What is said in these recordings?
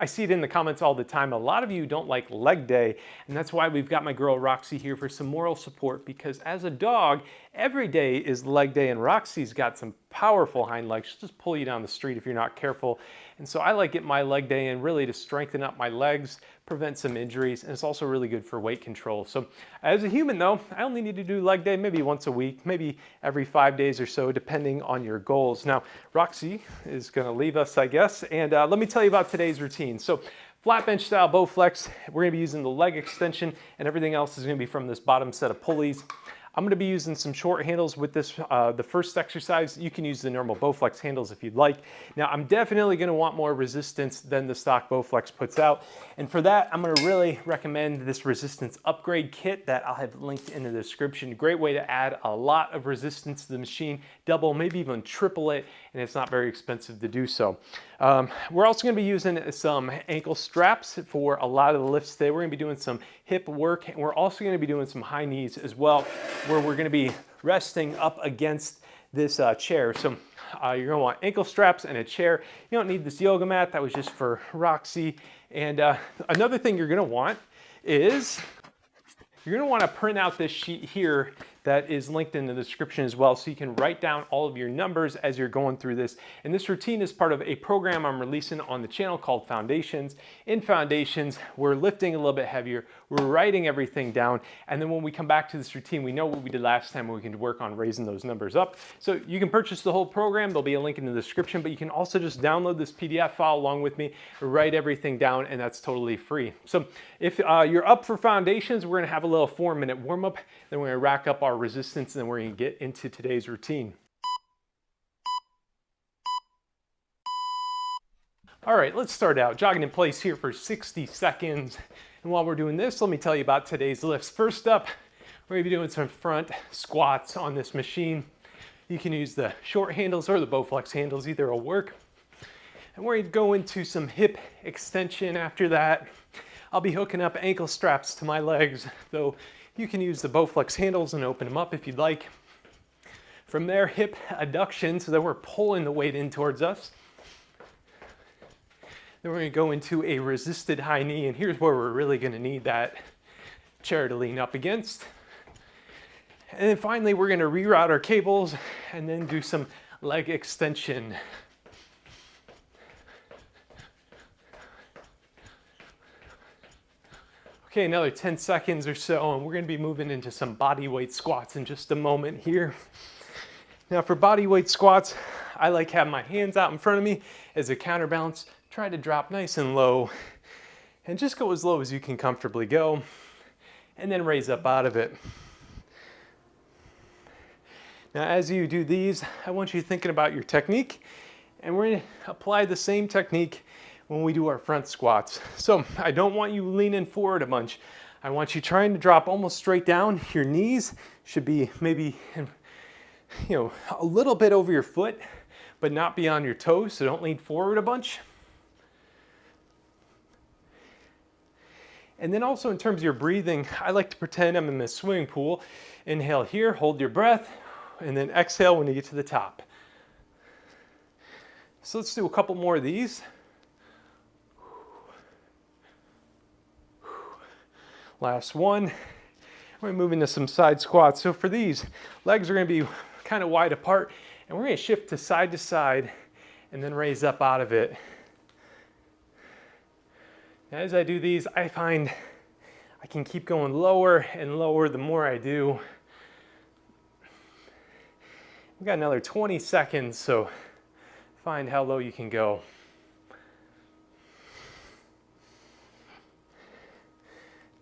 I see it in the comments all the time. A lot of you don't like leg day, and that's why we've got my girl Roxy here for some moral support, because as a dog, every day is leg day, and Roxy's got some powerful hind legs. She'll just pull you down the street if you're not careful. And so I like getting my leg day in really to strengthen up my legs, prevent some injuries, and it's also really good for weight control. So as a human though, I only need to do leg day maybe once a week, maybe every 5 days or so, depending on your goals. Now, Roxy is gonna leave us, I guess, and let me tell you about today's routine. So flat bench style Bowflex, we're gonna be using the leg extension, and everything else is gonna be from this bottom set of pulleys. I'm gonna be using some short handles with this, the first exercise. You can use the normal Bowflex handles if you'd like. Now, I'm definitely gonna want more resistance than the stock Bowflex puts out. And for that, I'm gonna really recommend this resistance upgrade kit that I'll have linked in the description. Great way to add a lot of resistance to the machine, double, maybe even triple it, and it's not very expensive to do so. We're also gonna be using some ankle straps for a lot of the lifts today. We're gonna be doing some hip work, and we're also gonna be doing some high knees as well, where we're gonna be resting up against this chair. So you're gonna want ankle straps and a chair. You don't need this yoga mat, that was just for Roxy. And another thing you're gonna want is, you're gonna wanna print out this sheet here that is linked in the description as well, so you can write down all of your numbers as you're going through this. And this routine is part of a program I'm releasing on the channel called Foundations. In Foundations, we're lifting a little bit heavier, we're writing everything down, and then when we come back to this routine, we know what we did last time, and we can work on raising those numbers up. So you can purchase the whole program, there'll be a link in the description, but you can also just download this PDF file along with me, write everything down, and that's totally free. So if you're up for Foundations, we're gonna have a little 4-minute warm-up, then we're gonna rack up our resistance, and then we're gonna get into today's routine. All right, let's start out. Jogging in place here for 60 seconds. And while we're doing this, let me tell you about today's lifts. First up, we're gonna be doing some front squats on this machine. You can use the short handles or the Bowflex handles, either will work. And we're gonna go into some hip extension after that. I'll be hooking up ankle straps to my legs, though you can use the Bowflex handles and open them up if you'd like. From there, hip adduction, so that we're pulling the weight in towards us. Then we're gonna go into a resisted high knee, and here's where we're really gonna need that chair to lean up against. And then finally, we're gonna reroute our cables and then do some leg extension. Okay, another 10 seconds or so, and we're gonna be moving into some body weight squats in just a moment here. Now for body weight squats, I like having my hands out in front of me as a counterbalance. Try to drop nice and low, and just go as low as you can comfortably go, and then raise up out of it. Now as you do these, I want you thinking about your technique, and we're gonna apply the same technique when we do our front squats. So I don't want you leaning forward a bunch. I want you trying to drop almost straight down. Your knees should be maybe, a little bit over your foot, but not beyond your toes, so don't lean forward a bunch. And then also in terms of your breathing, I like to pretend I'm in the swimming pool. Inhale here, hold your breath, and then exhale when you get to the top. So let's do a couple more of these. Last one. We're gonna move into some side squats. So for these, legs are gonna be kind of wide apart, and we're gonna shift to side and then raise up out of it. As I do these, I find I can keep going lower and lower the more I do. We've got another 20 seconds, so find how low you can go.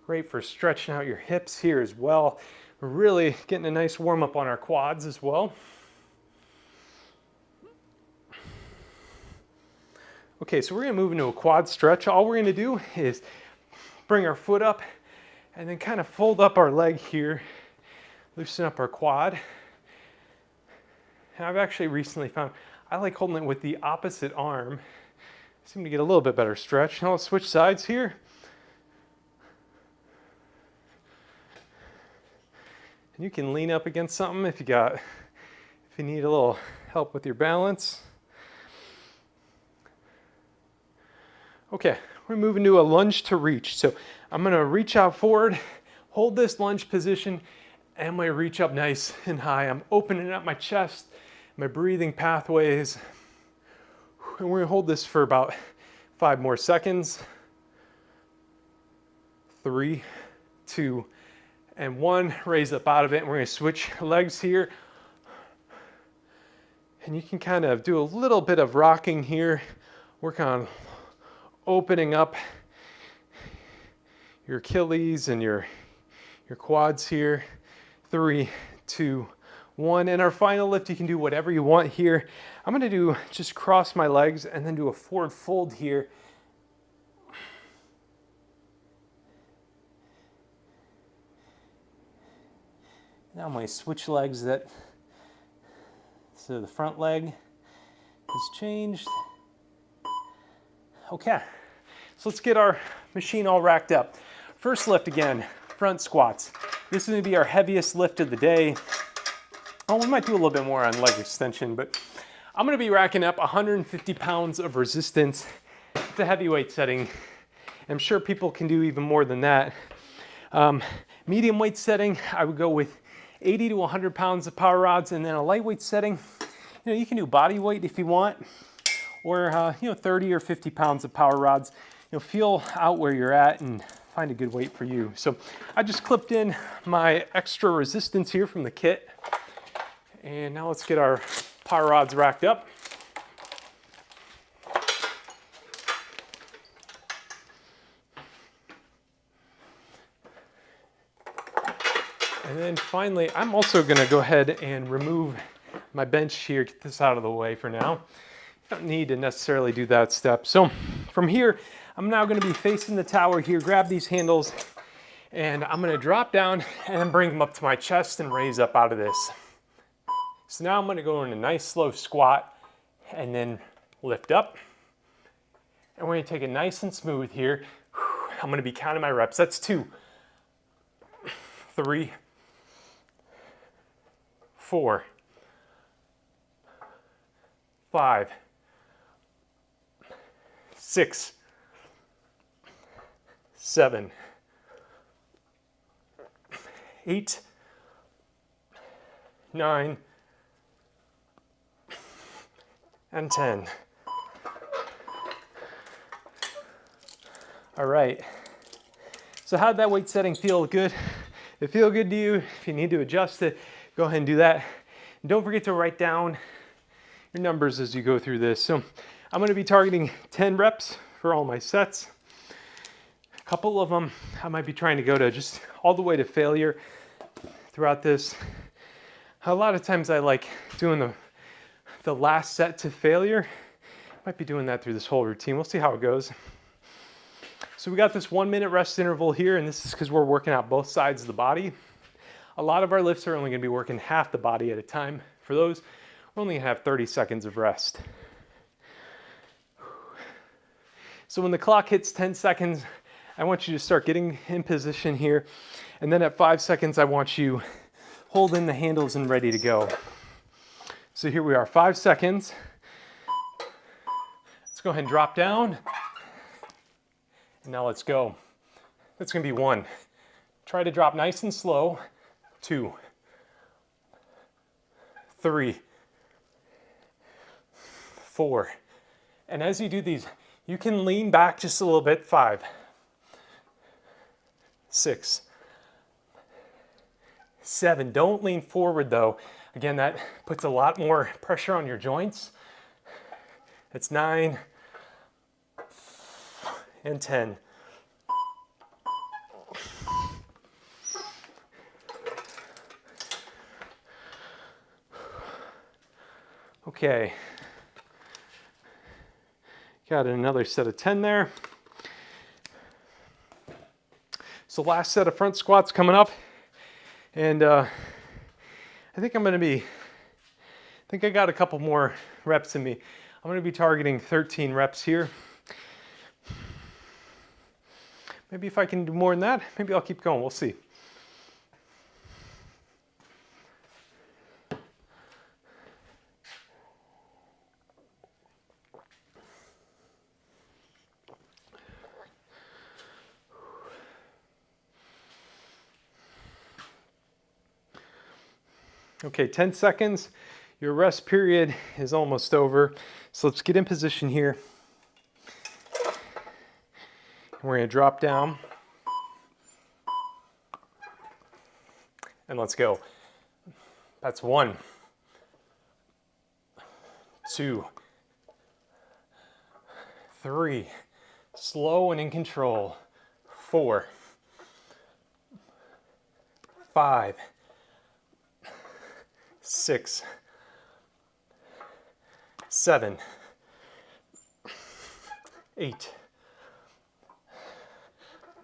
Great for stretching out your hips here as well. We're really getting a nice warm up on our quads as well. Okay, so we're gonna move into a quad stretch. All we're gonna do is bring our foot up and then kind of fold up our leg here, loosen up our quad. And I've actually recently found I like holding it with the opposite arm. I seem to get a little bit better stretch. Now let's switch sides here. And you can lean up against something if you need a little help with your balance. Okay, we're moving to a lunge to reach. So I'm gonna reach out forward, hold this lunge position, and I'm gonna reach up nice and high. I'm opening up my chest, my breathing pathways. And we're gonna hold this for about 5 more seconds. 3, 2, and 1. Raise up out of it. And we're gonna switch legs here. And you can kind of do a little bit of rocking here. Work on opening up your Achilles and your quads here. 3, 2, 1. And our final lift, you can do whatever you want here. I'm gonna do just cross my legs and then do a forward fold here. Now I'm gonna switch legs so the front leg has changed. Okay, so let's get our machine all racked up. First lift again, front squats. This is gonna be our heaviest lift of the day. Oh, we might do a little bit more on leg extension, but I'm gonna be racking up 150 pounds of resistance. It's a heavyweight setting. I'm sure people can do even more than that. Medium weight setting, I would go with 80 to 100 pounds of power rods, and then a lightweight setting, you can do body weight if you want, or 30 or 50 pounds of power rods. Feel out where you're at and find a good weight for you. So I just clipped in my extra resistance here from the kit. And now let's get our power rods racked up. And then finally, I'm also gonna go ahead and remove my bench here, get this out of the way for now. You don't need to necessarily do that step. So from here, I'm now gonna be facing the tower here, grab these handles, and I'm gonna drop down and bring them up to my chest and raise up out of this. So now I'm gonna go in a nice slow squat and then lift up. And we're gonna take it nice and smooth here. I'm gonna be counting my reps. That's 2, 3, 4, 5, 6, 7, 8, 9, and 10. All right. So how'd that weight setting feel? Good? If it feel good to you, if you need to adjust it, go ahead and do that. And don't forget to write down your numbers as you go through this. So I'm gonna be targeting 10 reps for all my sets. A couple of them, I might be trying to go to just all the way to failure throughout this. A lot of times I like doing the last set to failure. Might be doing that through this whole routine. We'll see how it goes. So we got this 1-minute rest interval here, and this is because we're working out both sides of the body. A lot of our lifts are only gonna be working half the body at a time. For those, we're only gonna have 30 seconds of rest. So when the clock hits 10 seconds, I want you to start getting in position here. And then at 5 seconds, I want you holding the handles and ready to go. So here we are, 5 seconds. Let's go ahead and drop down. And now let's go. That's gonna be 1. Try to drop nice and slow. 2, 3, 4. And as you do these, you can lean back just a little bit. 5, 6, 7. Don't lean forward though. Again, that puts a lot more pressure on your joints. It's 9 and 10. Okay. Got another set of 10 there. So last set of front squats coming up. And I think I got a couple more reps in me. I'm gonna be targeting 13 reps here. Maybe if I can do more than that, maybe I'll keep going, we'll see. Okay, 10 seconds. Your rest period is almost over. So let's get in position here. We're going to drop down. And let's go. That's 1, 2, 3. Slow and in control. 4, 5, 6, 7, 8,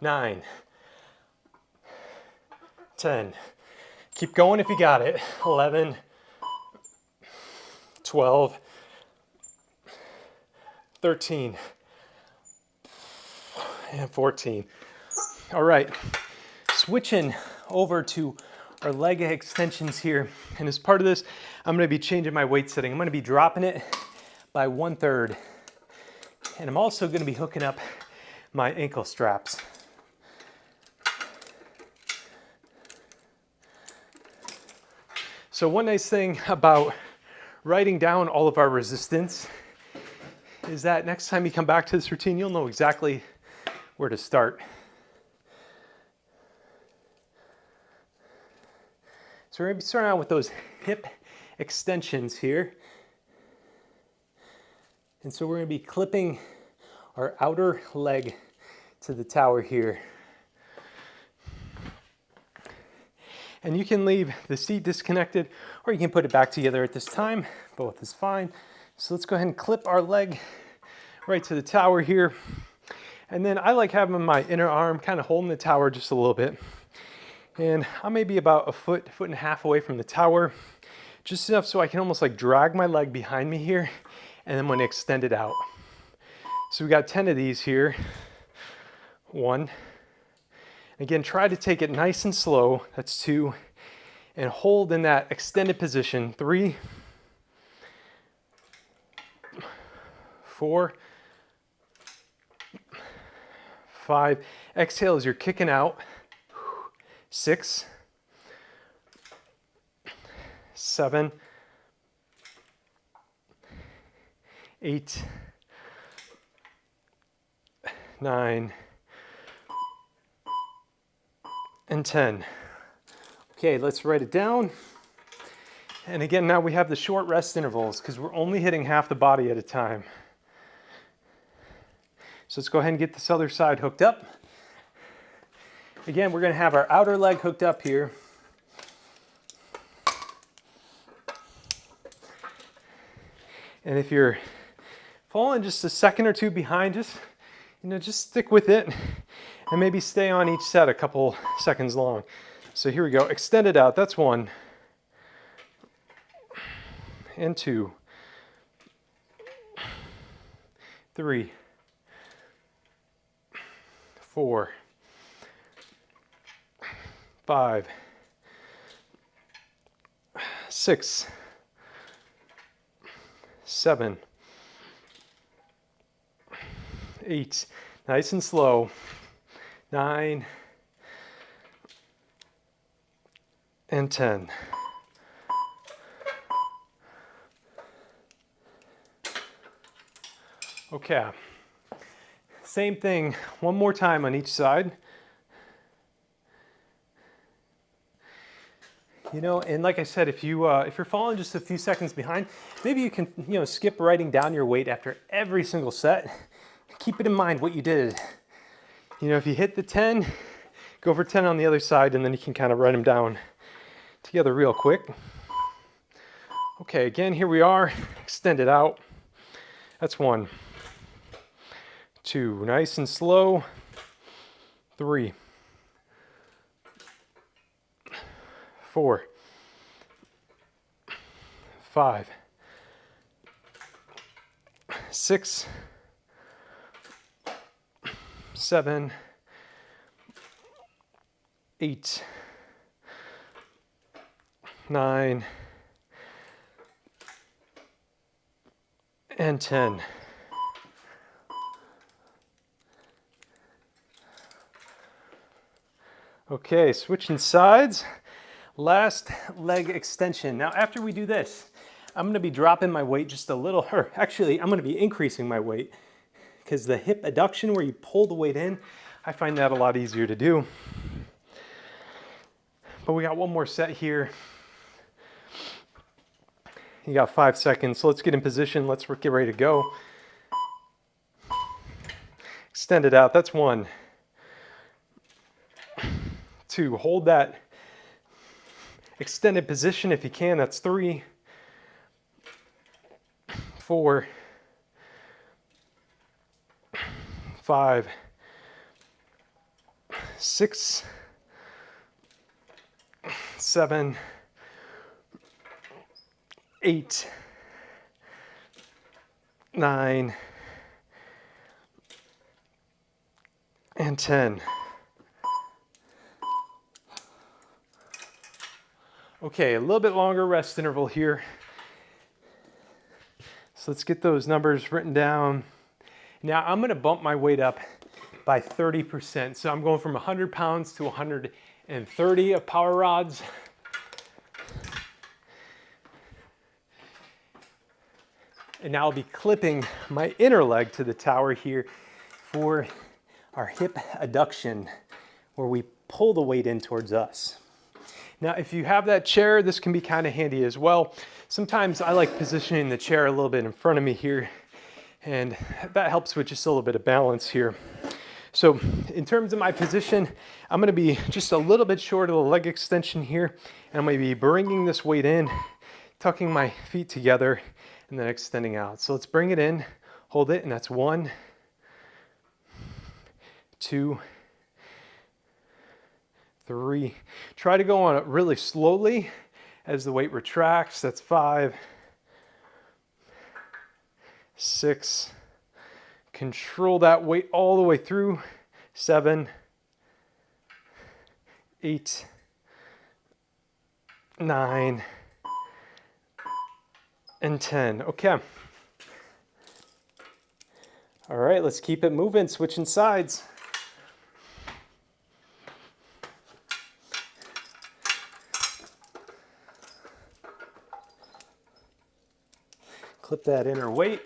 9, 10. Keep going if you got it. 11, 12, 13, and 14. All right, switching over to our leg extensions here. And as part of this, I'm gonna be changing my weight setting. I'm gonna be dropping it by 1/3. And I'm also gonna be hooking up my ankle straps. So one nice thing about writing down all of our resistance is that next time you come back to this routine, you'll know exactly where to start. So we're going to be starting out with those hip extensions here. And so we're going to be clipping our outer leg to the tower here. And you can leave the seat disconnected or you can put it back together at this time. Both is fine. So let's go ahead and clip our leg right to the tower here. And then I like having my inner arm kind of holding the tower just a little bit. And I may be about a foot, foot and a half away from the tower, just enough so I can almost like drag my leg behind me here, and then I'm going to extend it out. So we got 10 of these here. 1. Again, try to take it nice and slow. That's 2. And hold in that extended position. 3, 4, 5. Exhale as you're kicking out. 6, 7, 8, 9, and 10. Okay, let's write it down. And again, now we have the short rest intervals because we're only hitting half the body at a time. So let's go ahead and get this other side hooked up. Again, we're going to have our outer leg hooked up here. And if you're falling just a second or two behind, just stick with it and maybe stay on each set a couple seconds long. So here we go. Extend it out. That's 1 and 2, 3, 4, 5, 6, 7, 8, nice and slow, 9, and 10. Okay, same thing one more time on each side. And like I said, if you're falling just a few seconds behind, maybe you can skip writing down your weight after every single set. Keep it in mind what you did. If you hit the 10, go for 10 on the other side, and then you can kind of write them down together real quick. Okay, again, here we are. Extend it out. That's 1, 2, nice and slow. 3, 4, 5, 6, 7, 8, 9, and 10. Okay, switching sides. Last leg extension. Now, after we do this, I'm gonna be dropping my weight just a little, or actually, I'm gonna be increasing my weight because the hip adduction where you pull the weight in, I find that a lot easier to do. But we got one more set here. You got 5 seconds, so let's get in position. Let's get ready to go. Extend it out, that's 1. 2, hold that extended position if you can, that's 3. 4, 5, 6, 7, 8, 9, and 10. Okay, a little bit longer rest interval here. So let's get those numbers written down. Now I'm gonna bump my weight up by 30%. So I'm going from 100 pounds to 130 of power rods. And now I'll be clipping my inner leg to the tower here for our hip adduction, where we pull the weight in towards us. Now, if you have that chair, this can be kind of handy as well. Sometimes I like positioning the chair a little bit in front of me here, and that helps with just a little bit of balance here. So in terms of my position, I'm gonna be just a little bit short of the leg extension here, and I'm gonna be bringing this weight in, tucking my feet together, and then extending out. So let's bring it in, hold it, and that's 1, 2, 3. Try to go on it really slowly as the weight retracts. That's 5, 6. Control that weight all the way through. 7, 8, 9, and 10. Okay. All right, let's keep it moving, switching sides. Clip that inner weight.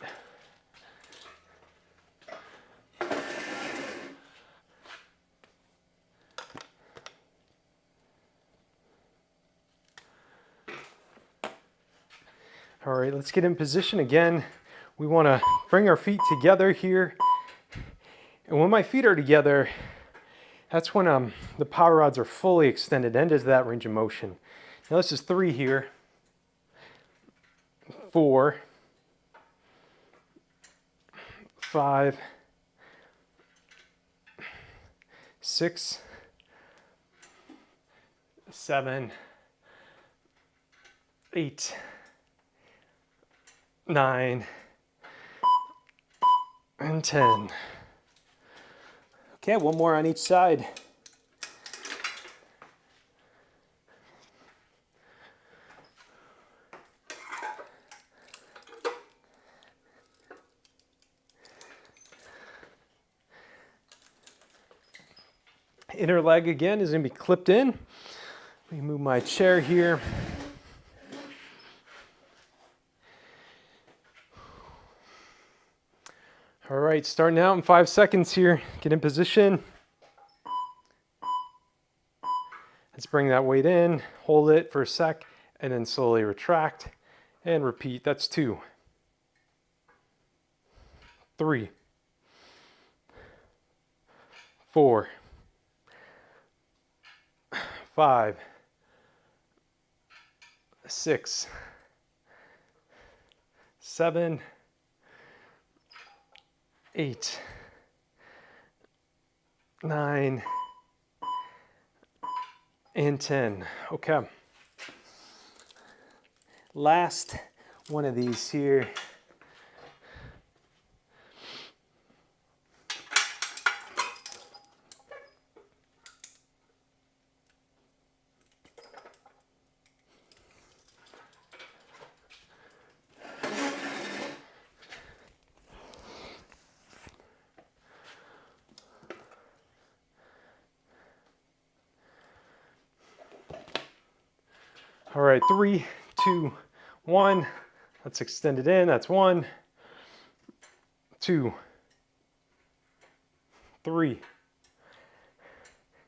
All right, let's get in position again. We want to bring our feet together here. And when my feet are together, that's when the power rods are fully extended into that range of motion. Now this is 3 here. 4, 5, 6, 7, 8, 9, and 10. Okay, one more on each side. Inner leg again is going to be clipped in. Let me move my chair here. All right, starting out in 5 seconds here. Get in position. Let's bring that weight in, hold it for a sec, and then slowly retract and repeat. That's 2, 3, 4, 5, 6, 7, 8, 9, and 10. Okay. Last one of these here. All right, 3, 2, 1. Let's extend it in. That's 1, 2, 3,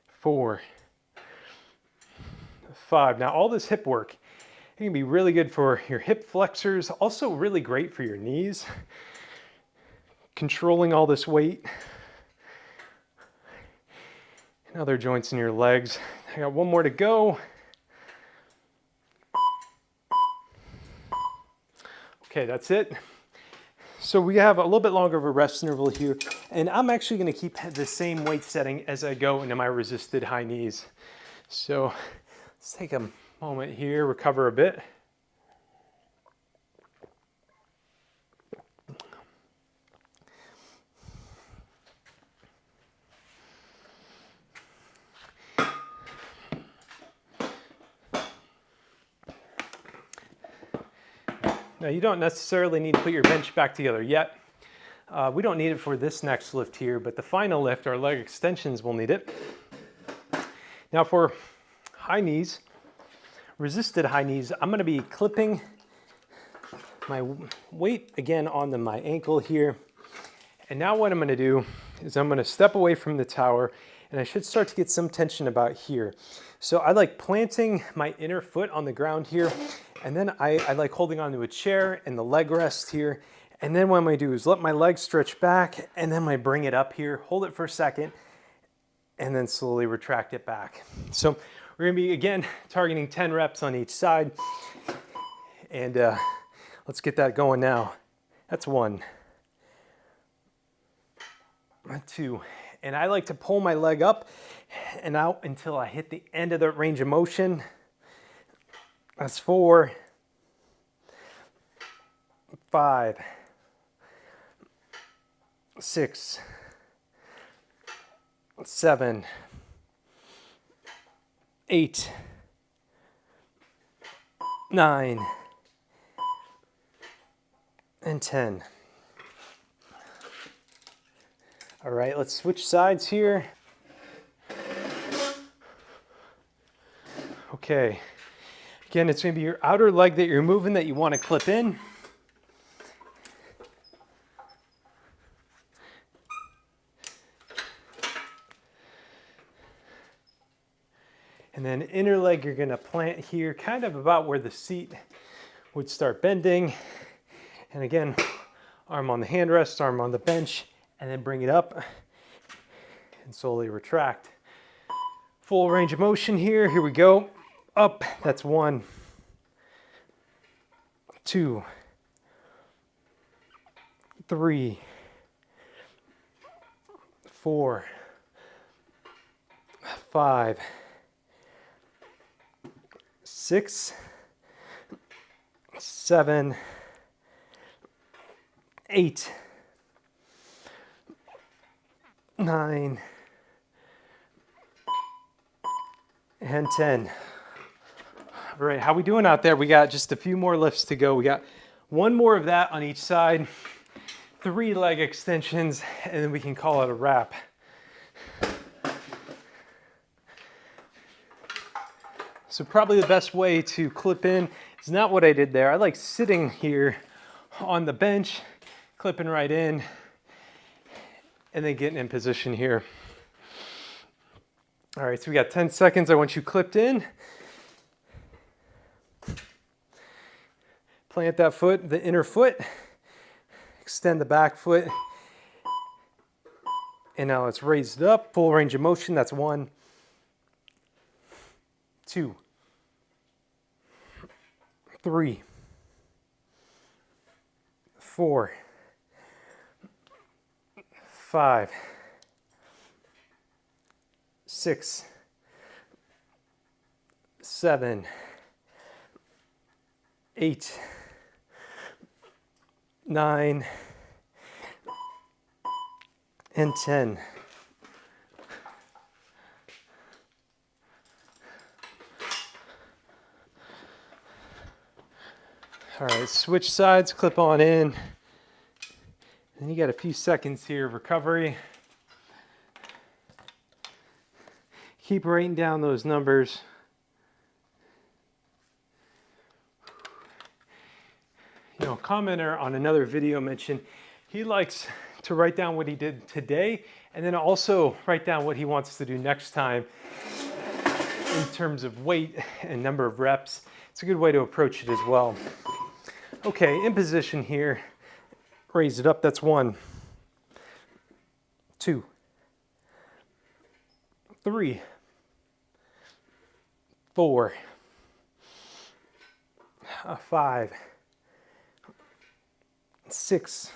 4, 5. Now all this hip work, it can be really good for your hip flexors, also really great for your knees. Controlling all this weight and other joints in your legs. I got one more to go. Okay, that's it. So we have a little bit longer of a rest interval here, and I'm actually going to keep the same weight setting as I go into my resisted high knees. So let's take a moment here, recover a bit. Now you don't necessarily need to put your bench back together yet. We don't need it for this next lift here, but the final lift, our leg extensions, will need it. Now for high knees, resisted high knees, I'm gonna be clipping my weight again onto my ankle here. And now what I'm gonna do is I'm gonna step away from the tower, and I should start to get some tension about here. So I like planting my inner foot on the ground here, and then I like holding onto a chair and the leg rest here. And then what I'm gonna do is let my legs stretch back, and then I bring it up here, hold it for a second, and then slowly retract it back. So we're gonna be, again, targeting 10 reps on each side. And let's get that going now. That's 1, 2. And I like to pull my leg up and out until I hit the end of the range of motion. That's 4, 5, 6, 7, 8, 9, and 10. All right, let's switch sides here. Okay, again, it's gonna be your outer leg that you're moving that you wanna clip in. And then inner leg you're gonna plant here, kind of about where the seat would start bending. And again, arm on the hand rest, arm on the bench, and then bring it up and slowly retract. Full range of motion here. Here we go. Up, that's 1, 2, 3, 4, 5, 6, 7, 8, 9, and 10. All right, how we doing out there? We got just a few more lifts to go. We got one more of that on each side, 3 leg extensions, and then we can call it a wrap. So probably the best way to clip in is not what I did there. I like sitting here on the bench, clipping right in, and then getting in position here. All right, so we got 10 seconds. I want you clipped in. Plant that foot, the inner foot. Extend the back foot. And now let's raise it up. Full range of motion. That's 1, 2, 3, 4, 5, 6, 7, 8, 9, and 10. All right, switch sides, clip on in. And you got a few seconds here of recovery. Keep writing down those numbers. commenter on another video mentioned he likes to write down what he did today and then also write down what he wants to do next time in terms of weight and number of reps. It's a good way to approach it as well. Okay, in position here, raise it up, that's 1, 2, 3, 4, 5, 6,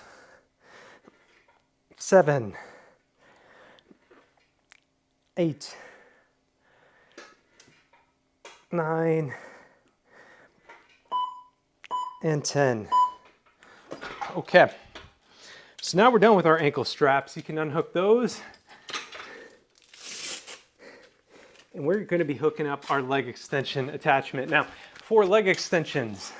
7, 8, 9, and 10. Okay, so now we're done with our ankle straps. You can unhook those. And we're going to be hooking up our leg extension attachment. Now, for leg extensions,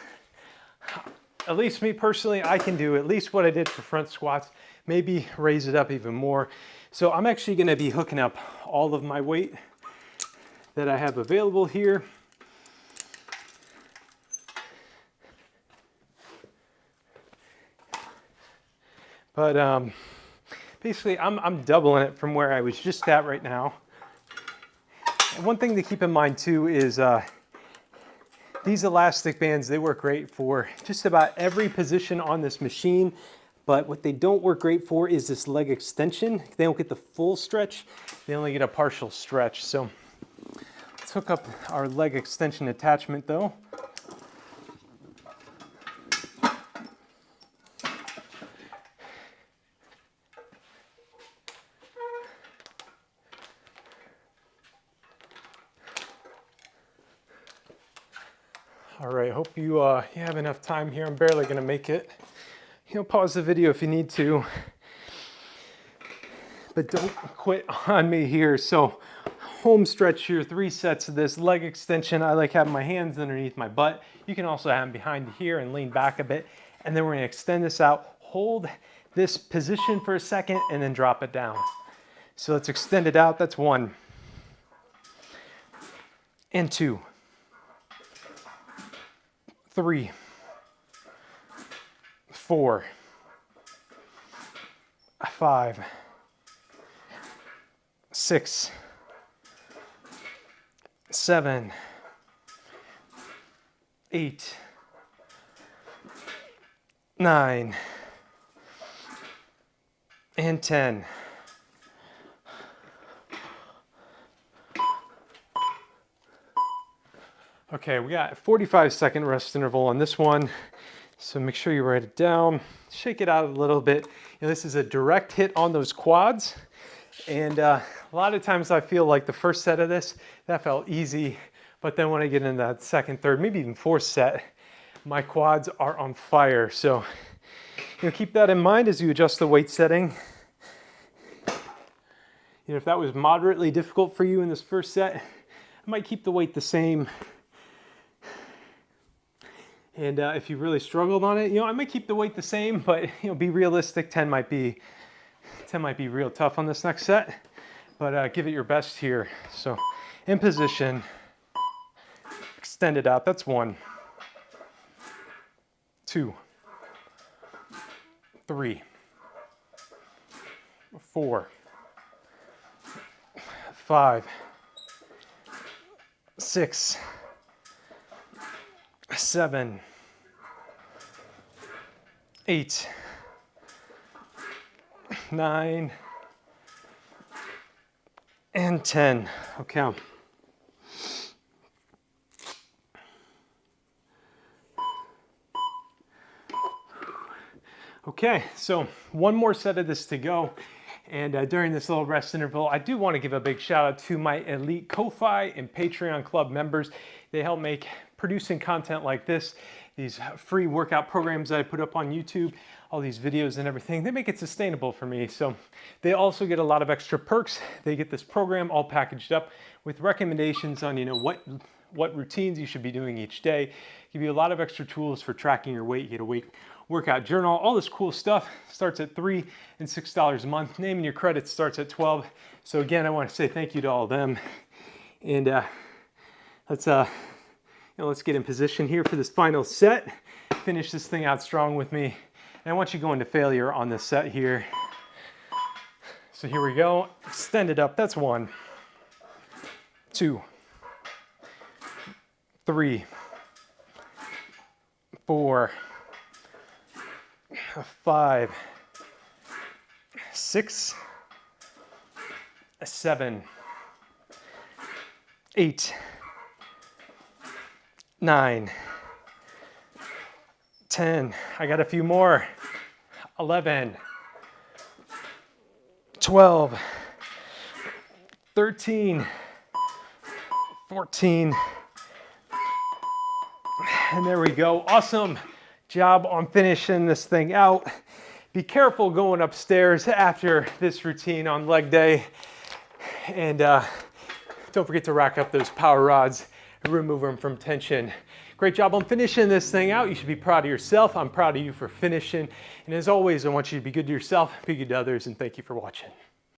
at least me personally, I can do at least what I did for front squats, maybe raise it up even more. So I'm actually going to be hooking up all of my weight that I have available here. But basically, I'm doubling it from where I was just at right now. And one thing to keep in mind too is these elastic bands, they work great for just about every position on this machine. But what they don't work great for is this leg extension. They don't get the full stretch. They only get a partial stretch. So let's hook up our leg extension attachment though. All right, hope you have enough time here. I'm barely gonna make it. Pause the video if you need to, but don't quit on me here. So home stretch here, 3 sets of this leg extension. I like having my hands underneath my butt. You can also have them behind here and lean back a bit. And then we're gonna extend this out, hold this position for a second, and then drop it down. So let's extend it out. That's 1 and 2. 3, 4, 5, 6, 7, 8, 9, and 10. Okay, we got a 45-second rest interval on this one. So make sure you write it down, shake it out a little bit. This is a direct hit on those quads. And a lot of times I feel like the first set of this, that felt easy. But then when I get into that second, third, maybe even fourth set, my quads are on fire. So keep that in mind as you adjust the weight setting. If that was moderately difficult for you in this first set, I might keep the weight the same. And if you really struggled on it, I might keep the weight the same, but be realistic. 10 might be real tough on this next set, but give it your best here. So in position, extend it out. That's 1, 2, 3, 4, 5, 6, 7, 8, 9, and 10. Okay. Okay, so one more set of this to go. And during this little rest interval, I do want to give a big shout out to my elite Ko-Fi and Patreon club members. They help make producing content like this, these free workout programs that I put up on YouTube, all these videos and everything, they make it sustainable for me. So they also get a lot of extra perks. They get this program all packaged up with recommendations on, what routines you should be doing each day. Give you a lot of extra tools for tracking your weight. You get a weight workout journal, all this cool stuff. Starts at $3 and $6 a month. Naming your credits starts at 12. So again, I want to say thank you to all of them. And let's Now let's get in position here for this final set. Finish this thing out strong with me. And I want you going to failure on this set here. So here we go. Extend it up. That's 1, 2, 3, 4, 5, 6, 7, 8, 9, 10. I got a few more. 11, 12, 13, 14, and there we go. Awesome job on finishing this thing out. Be careful going upstairs after this routine on leg day. And don't forget to rack up those power rods and remove them from tension. Great job on finishing this thing out. You should be proud of yourself. I'm proud of you for finishing. And as always, I want you to be good to yourself, be good to others, and thank you for watching.